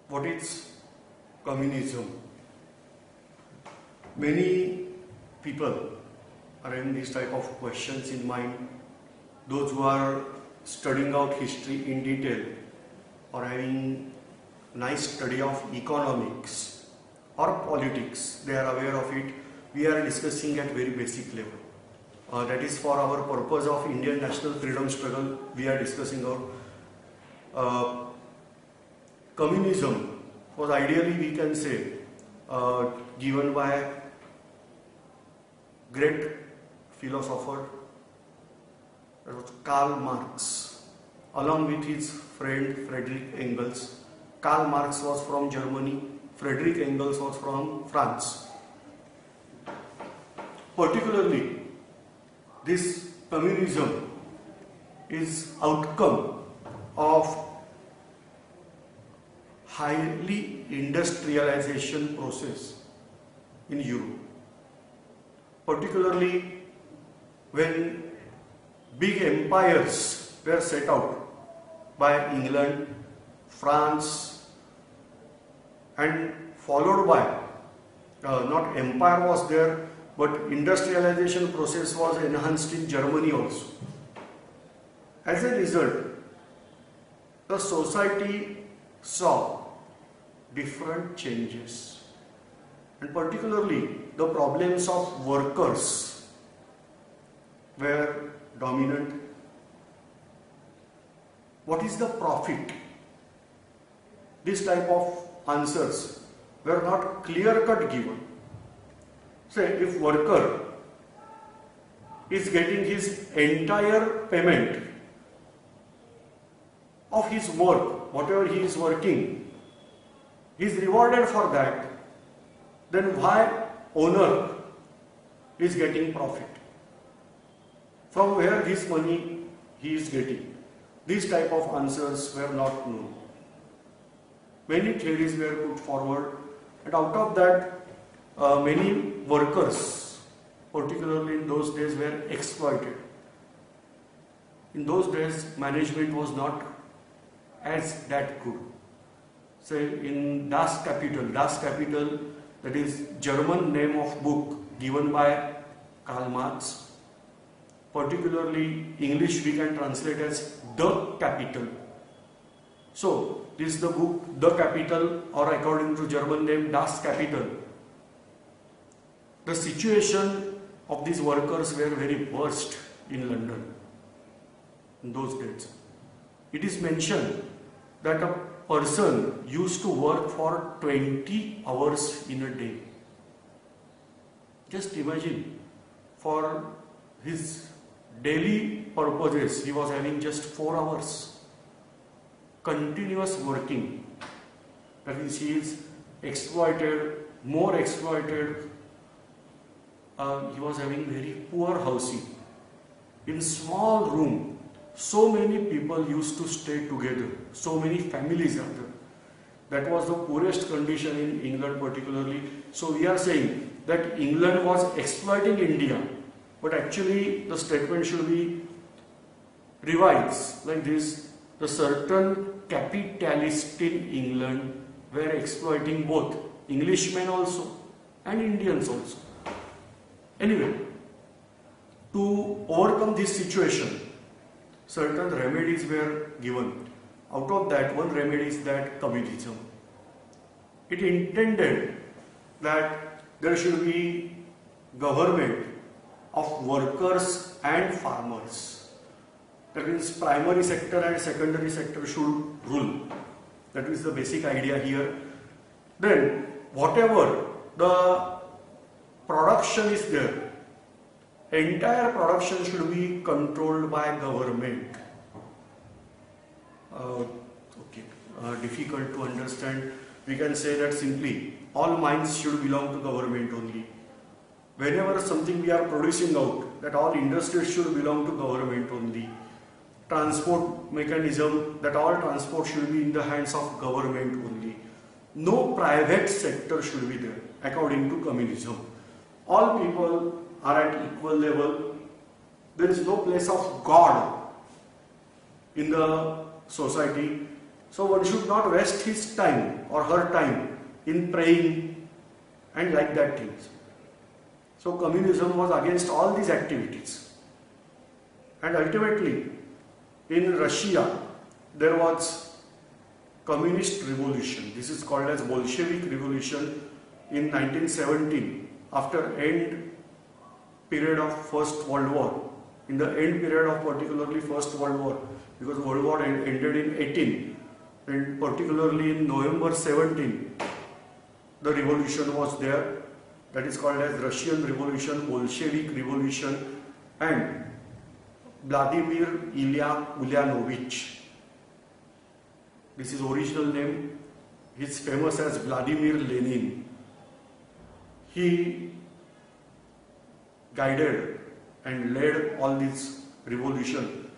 What is communism? Many people are having these type of questions in mind. Those who are studying out history in detail or having nice study of economics or politics, they are aware of it. We are discussing at very basic level. That is for our purpose of Indian national freedom struggle. We are discussing our communism was ideally, we can say, given by great philosopher Karl Marx, along with his friend Friedrich Engels. Karl Marx was from Germany, Friedrich Engels was from France. Particularly, this communism is outcome of highly industrialization process in Europe. Particularly when big empires were set out by England, France, and followed by, not empire was there, but industrialization process was enhanced in Germany also. As a result, the society saw different changes, and particularly the problems of workers were dominant. What is the profit? This type of answers were not clear-cut given. Say, if worker is getting his entire payment of his work, whatever he is working, he is rewarded for that, then why owner is getting profit? From where this money he is getting? These type of answers were not known. Many theories were put forward, and out of that, many workers, particularly in those days, were exploited. In those days, management was not as that good. Say in Das Kapital, that is German name of book given by Karl Marx. Particularly English we can translate as The Capital. So this is the book The Capital, or according to German name Das Kapital. The situation of these workers were very worst in London in those days. It is mentioned that a person used to work for 20 hours in a day. Just imagine, for his daily purposes, he was having just 4 hours. Continuous working. That means he is exploited, more exploited. He was having very poor housing. In small room, so many people used to stay together. So many families are there. That was the poorest condition in England particularly. So we are saying that England was exploiting India. But actually the statement should be revised like this: the certain capitalists in England were exploiting both Englishmen also and Indians also. Anyway, to overcome this situation, certain remedies were given. Out of that, one remedy is that communism. It intended that there should be government of workers and farmers. That means primary sector and secondary sector should rule. That is the basic idea here. Then whatever the production is there, entire production should be controlled by government. Difficult to understand. We can say that simply all mines should belong to government only. Whenever something we are producing out, that all industries should belong to government only. Transport mechanism, that all transport should be in the hands of government only. No private sector should be there, according to communism. All people are at equal level. There is no place of God in the society. So one should not waste his time or her time in praying and like that things. So communism was against all these activities. And ultimately, in Russia, there was communist revolution. This is called as Bolshevik revolution in 1917, after end period of First World War. In the end period of particularly First World War, because World War ended in 18, and particularly in November 17, the revolution was there. That is called as Russian Revolution, Bolshevik Revolution, and Vladimir Ilya Ulyanovich. This is original name. He is famous as Vladimir Lenin. He guided and led all this revolution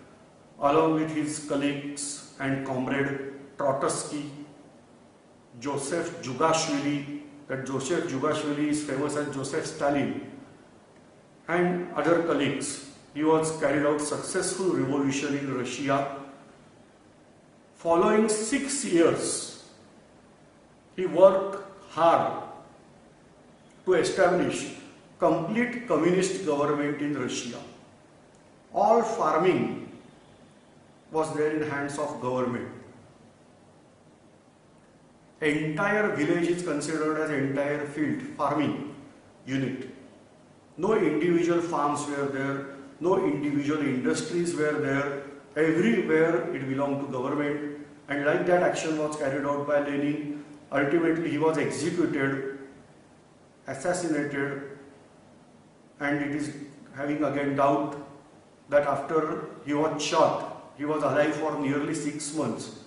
along with his colleagues and comrade Trotsky, Joseph Jugashvili. That Joseph Jugashvili is famous as Joseph Stalin, and other colleagues. He was carried out successful revolution in Russia. Following 6 years, he worked hard to establish complete communist government in Russia. All farming was there in hands of government. Entire village is considered as entire field farming unit. No individual farms were there, no individual industries were there. Everywhere it belonged to government, and like that action was carried out by Lenin. Ultimately he was executed, assassinated, and it is having again doubt that after he was shot, he was alive for nearly 6 months,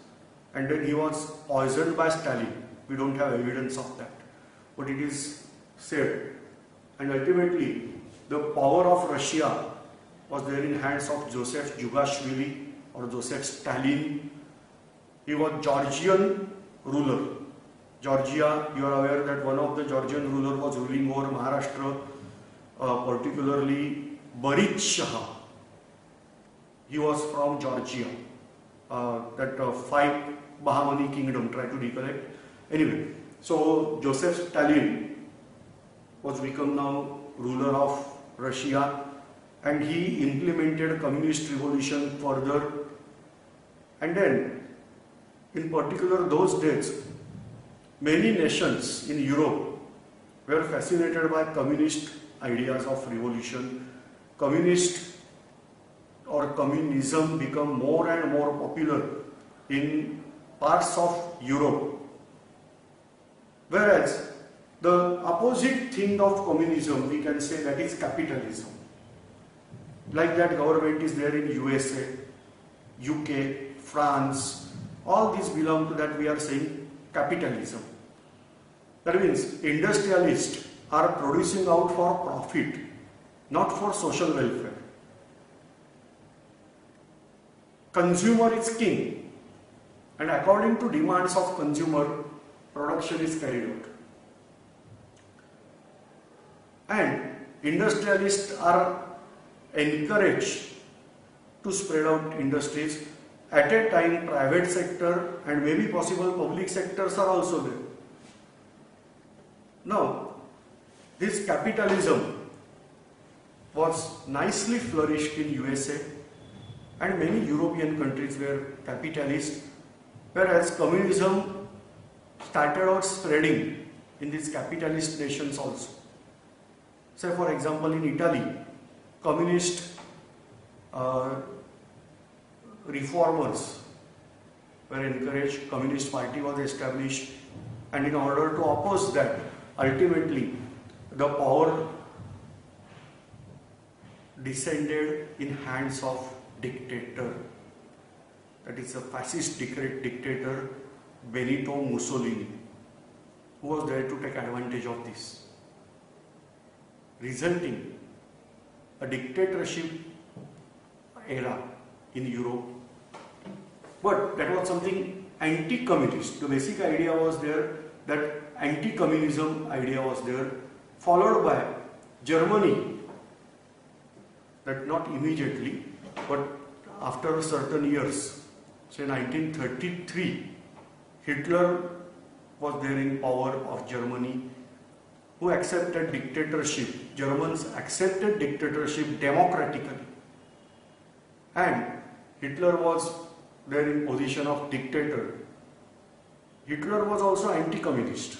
and then he was poisoned by Stalin. We don't have evidence of that, but it is said. And ultimately the power of Russia was there in hands of Joseph Jugashvili or Joseph Stalin. He was Georgian ruler. Georgia, you are aware that one of the Georgian ruler was ruling over Maharashtra, particularly Barit Shah. He was from Georgia. That 5 Bahmani kingdom, try to recollect. Anyway, so Joseph Stalin was become now ruler of Russia, and he implemented communist revolution further. And then, in particular those days, many nations in Europe were fascinated by communist ideas of revolution. Communist or communism become more and more popular in parts of Europe. Whereas the opposite thing of communism, we can say, that is capitalism. Like that government is there in USA, UK, France, all these belong to that we are saying capitalism. That means industrialists are producing out for profit, not for social welfare. Consumer is king, and according to demands of consumer, production is carried out. And industrialists are encouraged to spread out industries. At a time, private sector and maybe possible public sectors are also there. Now, this capitalism was nicely flourished in USA, and many European countries were capitalist, whereas communism started out spreading in these capitalist nations also. Say for example in Italy, communist reformers were encouraged, Communist Party was established, and in order to oppose that, ultimately the power descended in hands of dictator, that is a fascist dictator Benito Mussolini, who was there to take advantage of this, resulting a dictatorship era in Europe. But that was something anti-communist. The basic idea was there, that anti-communism idea was there, followed by Germany, that not immediately, but after certain years, say 1933, Hitler was there in power of Germany, who accepted dictatorship. Germans accepted dictatorship democratically. And Hitler was there in position of dictator. Hitler was also anti-communist.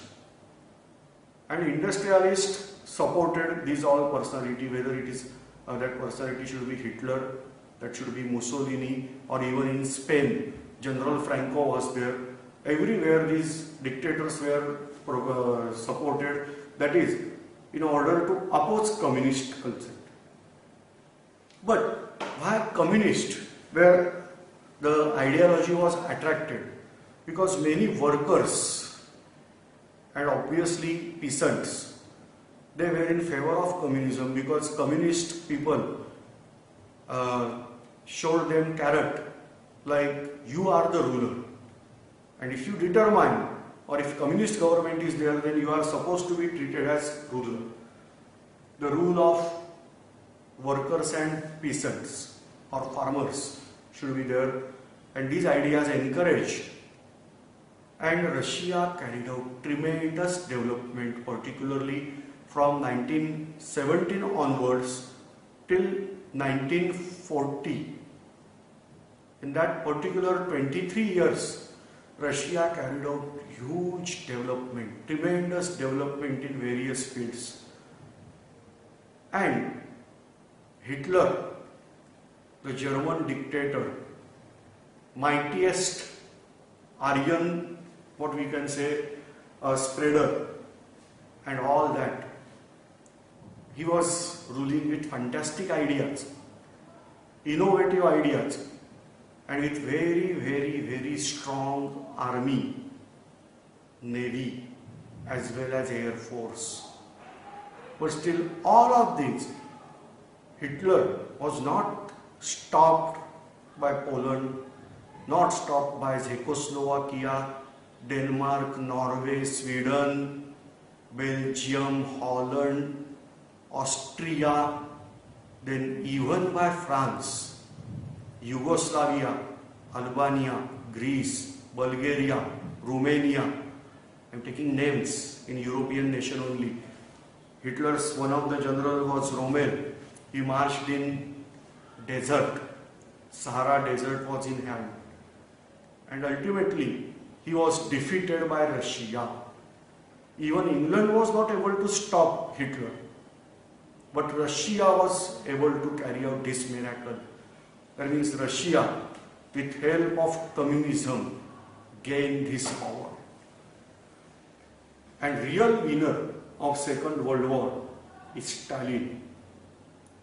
And industrialists supported these all personality, whether it is that personality should be Hitler, that should be Mussolini, or even in Spain, General Franco was there. Everywhere these dictators were supported, that is, in order to oppose communist concept. But why communist, where the ideology was attracted? Because many workers and obviously peasants, they were in favor of communism, because communist people showed them carrot, like you are the ruler, and if you determine, or if communist government is there, then you are supposed to be treated as ruler. The rule of workers and peasants or farmers should be there, and these ideas encouraged. And Russia carried out tremendous development, particularly from 1917 onwards till 1940. In that particular 23 years, Russia carried out huge development, tremendous development in various fields. And Hitler, the German dictator, mightiest Aryan, what we can say, spreader, and all that, he was ruling with fantastic ideas, innovative ideas, and with very, very, very strong army, navy, as well as air force. But still, all of these, Hitler was not stopped by Poland, not stopped by Czechoslovakia, Denmark, Norway, Sweden, Belgium, Holland, Austria, then even by France, Yugoslavia, Albania, Greece, Bulgaria, Romania. I am taking names in European nation only. Hitler's one of the general was Rommel. He marched in desert. Sahara desert was in hand. And ultimately, he was defeated by Russia. Even England was not able to stop Hitler. But Russia was able to carry out this miracle. That means Russia, with help of communism, gained his power. And real winner of Second World War is Stalin.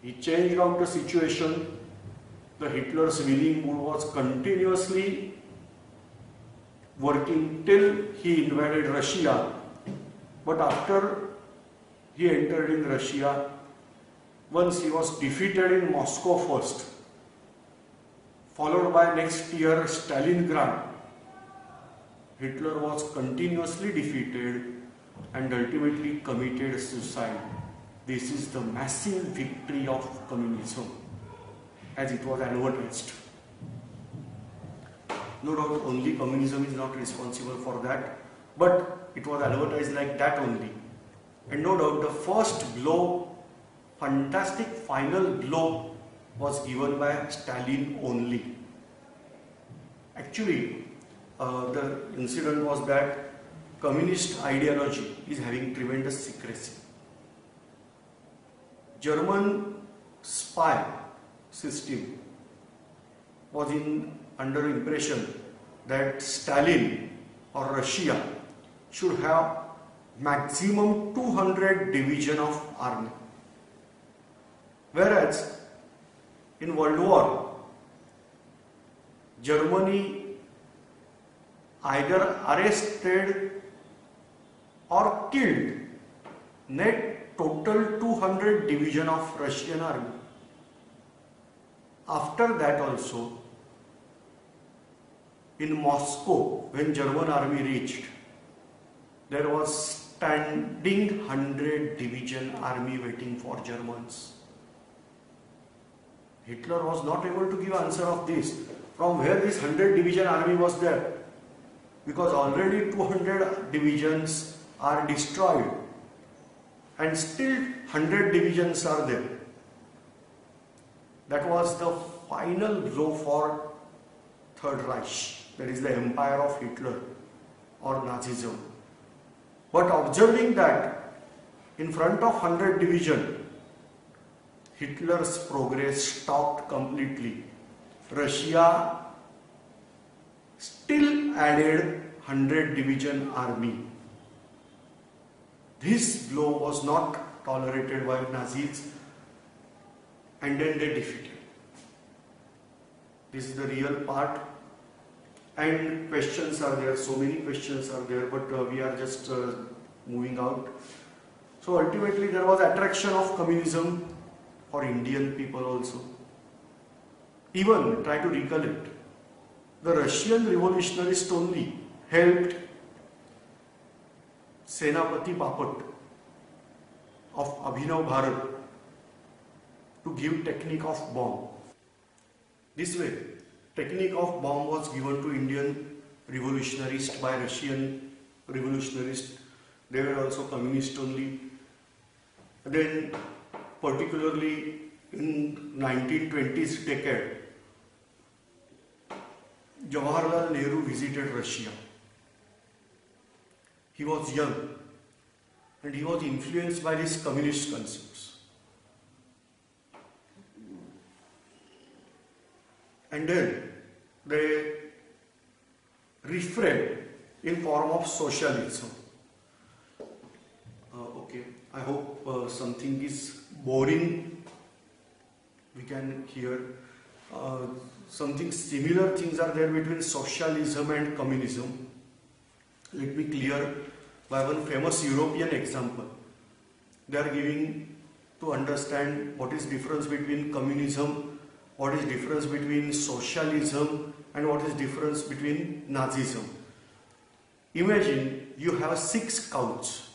He changed out the situation. The Hitler's winning mood was continuously working till he invaded Russia. But after he entered in Russia, once he was defeated in Moscow first, followed by next year Stalingrad, Hitler was continuously defeated and ultimately committed suicide. This is the massive victory of communism, as it was advertised. No doubt only communism is not responsible for that, but it was advertised like that only. And no doubt the first blow, fantastic final blow, was given by Stalin only. Actually, the incident was that communist ideology is having tremendous secrecy. German spy system was under impression that Stalin or Russia should have maximum 200 division of army. Whereas in World War, Germany either arrested or killed net total 200 division of Russian army. After that also, in Moscow, when German army reached, there was standing 100 division army waiting for Germans. Hitler was not able to give answer of this. From where this 100 division army was there? because already 200 divisions are destroyed and still 100 divisions are there. That was the final blow for Third Reich, that is the empire of Hitler or Nazism. But observing that in front of 100 division, Hitler's progress stopped completely. Russia still added 100 division army. This blow was not tolerated by Nazis, and then they defeated. This is the real part, and questions are there, so many questions are there, but we are just moving out. So ultimately there was attraction of communism for Indian people also. Even, try to recollect, the Russian revolutionists only helped Senapati Bapat of Abhinav Bharat to give technique of bomb. This way, technique of bomb was given to Indian revolutionists by Russian revolutionists. They were also communist only. Then, particularly in 1920s decade, Jawaharlal Nehru visited Russia. He was young and he was influenced by these communist concepts. And then they reframed in form of socialism. Okay, I hope something is boring. We can hear something similar things are there between socialism and communism. Let me clear by one famous European example. They are giving to understand what is difference between communism, what is difference between socialism, and what is difference between Nazism. Imagine you have 6 cows.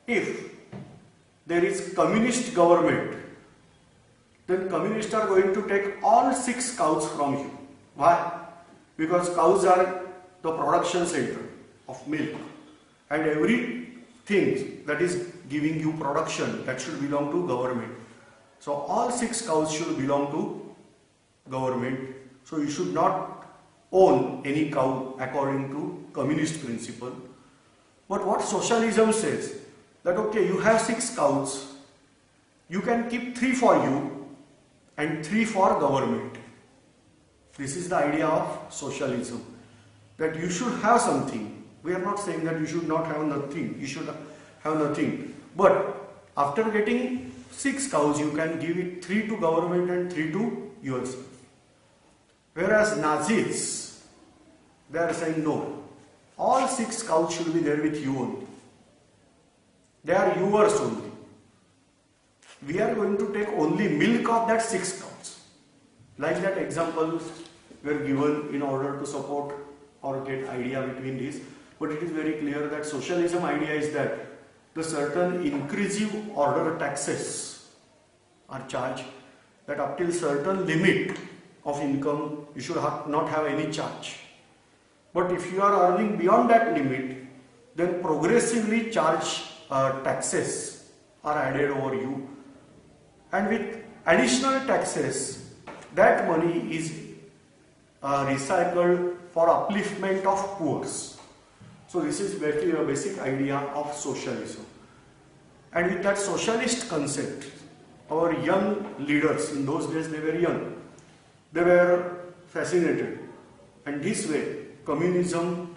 If there is communist government, then communists are going to take all 6 cows from you. Why? Because cows are the production center of milk, and everything that is giving you production, that should belong to government. So all 6 cows should belong to government. So you should not own any cow according to communist principle. But what socialism says, that okay, you have 6 cows, you can keep 3 for you and 3 for government. This is the idea of socialism, that you should have something. We are not saying that you should not have nothing, you should have nothing. But after getting 6 cows, you can give it 3 to government and 3 to yourself. Whereas Nazis, they are saying no, all 6 cows should be there with you only. They are yours only. We are going to take only milk of that 6 cows. Like that examples were given in order to support or get idea between these. But it is very clear that socialism idea is that the certain inclusive order taxes are charged, that up till certain limit of income you should not have any charge. But if you are earning beyond that limit, then progressively taxes are added over you, and with additional taxes, that money is recycled for upliftment of poor. So this is basically a basic idea of socialism. And with that socialist concept, our young leaders, in those days they were young, they were fascinated. And this way, communism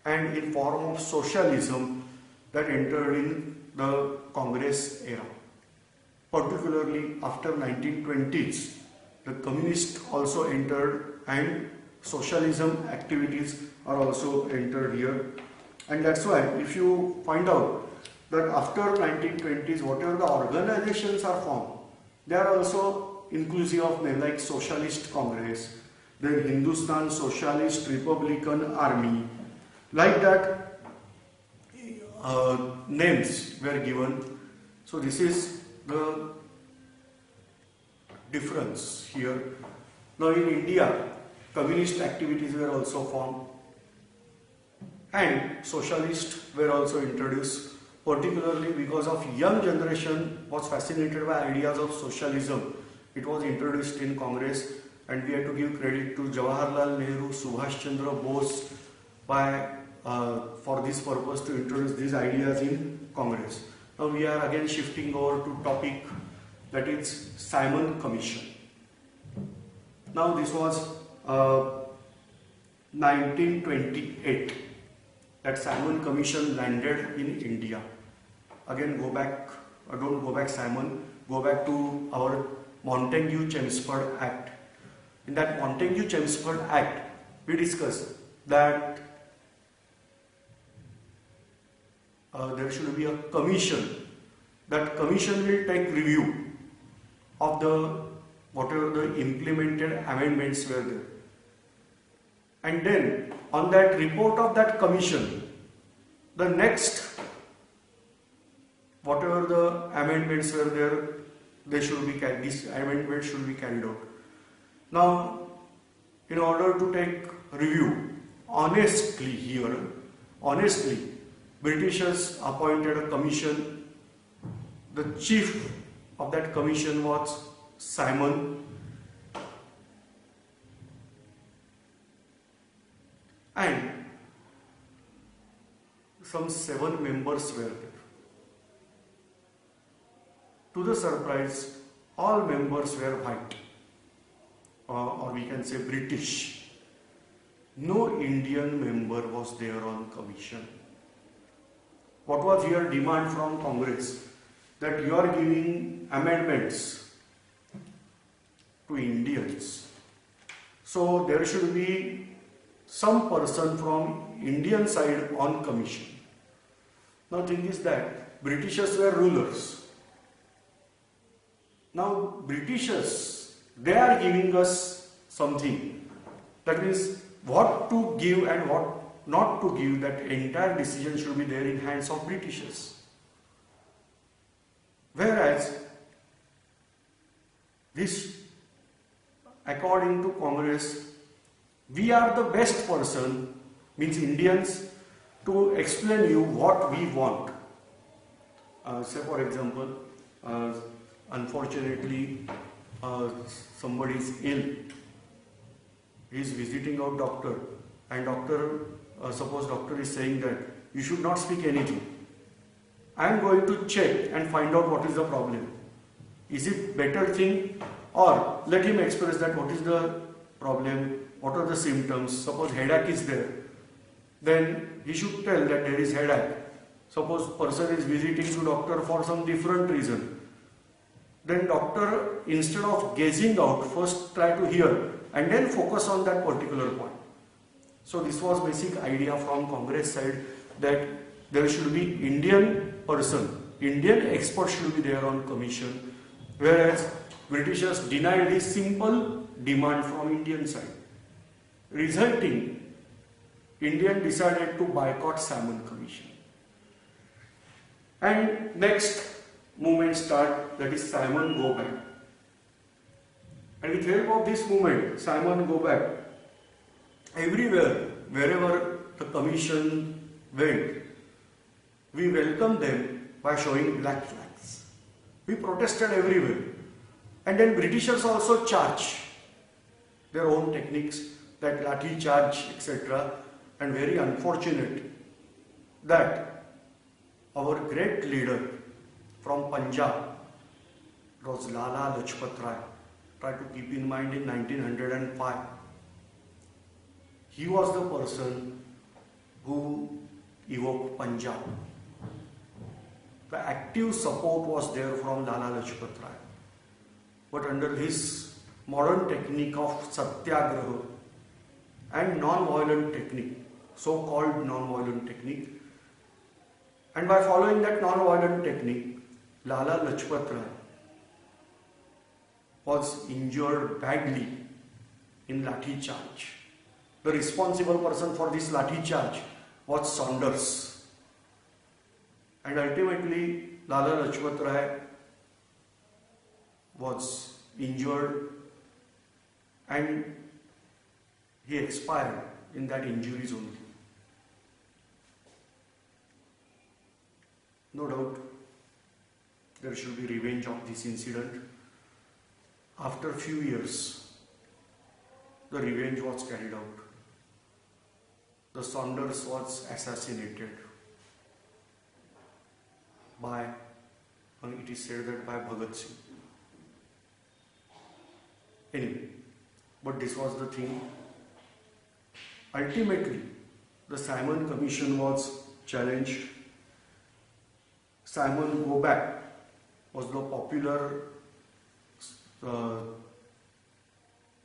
and in form of socialism that entered in the Congress era. Particularly after 1920s, the communists also entered and socialism activities are also entered here. And that's why if you find out that after 1920s, whatever the organizations are formed, they are also inclusive of names like Socialist Congress, then Hindustan Socialist Republican Army, like that names were given. So this is the difference here. Now in India, communist activities were also formed, and socialists were also introduced, particularly because of young generation was fascinated by ideas of socialism. It was introduced in Congress, and we have to give credit to Jawaharlal Nehru, Subhash Chandra Bose for this purpose to introduce these ideas in Congress. Now we are again shifting over to topic, that is Simon Commission. Now this was 1928 that Simon Commission landed in India. Again don't go back Simon, go back to our Montagu-Chelmsford Act. In that Montagu-Chelmsford Act, we discussed that there should be a commission. That commission will take review of whatever the implemented amendments were there. And then on that report of that commission, the next whatever the amendments were there, these amendments should be carried out. Now, in order to take review honestly, Britishers appointed a commission. The chief of that commission was Simon, and some 7 members were there. To the surprise, all members were white, or we can say British. No Indian member was there on commission. What was your demand from Congress? That you are giving amendments to Indians. So there should be some person from Indian side on commission. Now thing is that Britishers were rulers. Now Britishers, they are giving us something. That means what to give and what not to give, that entire decision should be there in hands of Britishers. Whereas this, according to Congress, we are the best person, means Indians, to explain you what we want. Say for example, unfortunately somebody is ill, he is visiting a doctor, and suppose doctor is saying that you should not speak anything. I am going to check and find out what is the problem. Is it better thing, or let him express that what is the problem, what are the symptoms. Suppose headache is there, then he should tell that there is headache. Suppose person is visiting to doctor for some different reason, then doctor, instead of gazing out, first try to hear and then focus on that particular point. So this was basic idea from Congress side, that there should be Indian person, Indian expert should be there on commission, whereas Britishers denied this simple demand from Indian side. Resulting, Indian decided to boycott Simon Commission. And next movement start, that is Simon Go Back. And with help of this movement, Simon Go Back, everywhere, wherever the commission went, we welcomed them by showing black flags. We protested everywhere. And then Britishers also charge their own techniques, that lathi charge, etc. And very unfortunate that our great leader from Punjab, it was Lala Lajpat Rai. Try to keep in mind, in 1905, he was the person who evoked Punjab. The active support was there from Lala Lajpat Rai. But under his modern technique of satyagraha and non-violent technique, so-called non-violent technique, and by following that non-violent technique, Lala Lajpat Rai was injured badly in lathi charge. The responsible person for this lathi charge was Saunders. And ultimately, Lala Lajpat Rai was injured, and he expired in that injuries only. No doubt there should be revenge of this incident. After a few years, the revenge was carried out. The Saunders was assassinated by, and it is said that by Bhagat Singh. Anyway, but this was the thing. Ultimately, the Simon Commission was challenged. Simon Go Back was the popular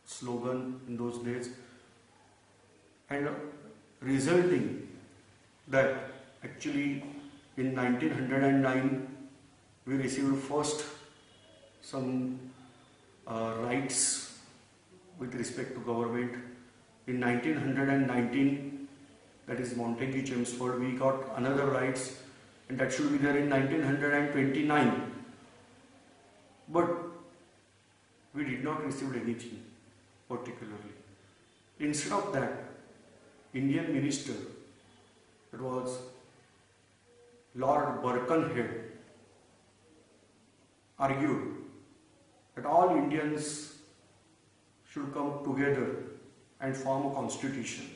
slogan in those days, and resulting that actually in 1909 we received first some rights with respect to government. In 1919, that is Montagu Chelmsford, we got another rights, and that should be there in 1929. But we did not receive anything particularly. Instead of that, Indian minister, that was Lord Birkenhead, argued that all Indians should come together and form a constitution.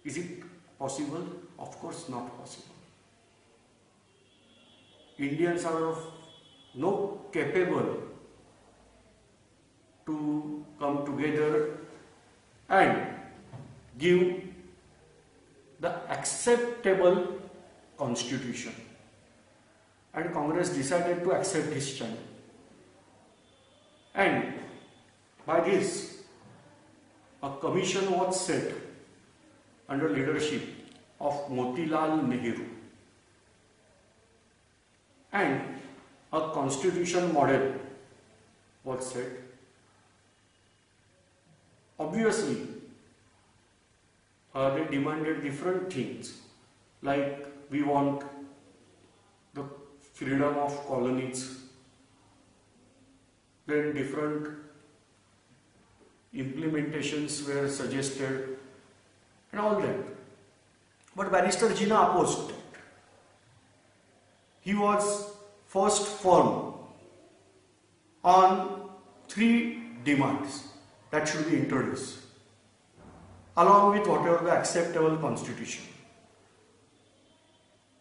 Is it possible? Of course not possible. Indians are no capable to come together and give the acceptable constitution. And Congress decided to accept his challenge. And by this, a commission was set under leadership of Motilal Nehru, and a constitution model was set. Obviously, they demanded different things, like we want the freedom of colonies, then different implementations were suggested and all that. But Barrister Jinnah opposed that. He was first firm on 3 demands that should be introduced, along with whatever the acceptable constitution.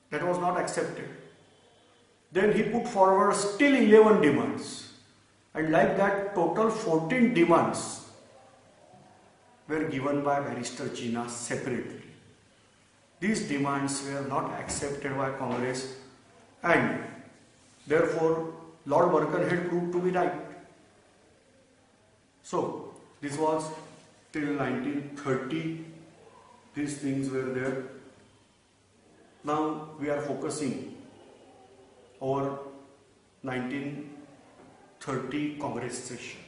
That was not accepted. Then he put forward still 11 demands, and like that total 14 demands were given by Barrister Jinnah separately. These demands were not accepted by Congress, and therefore Lord Birkenhead proved to be right. So this was till 1930, these things were there. Now we are focusing over 1930 Congress session.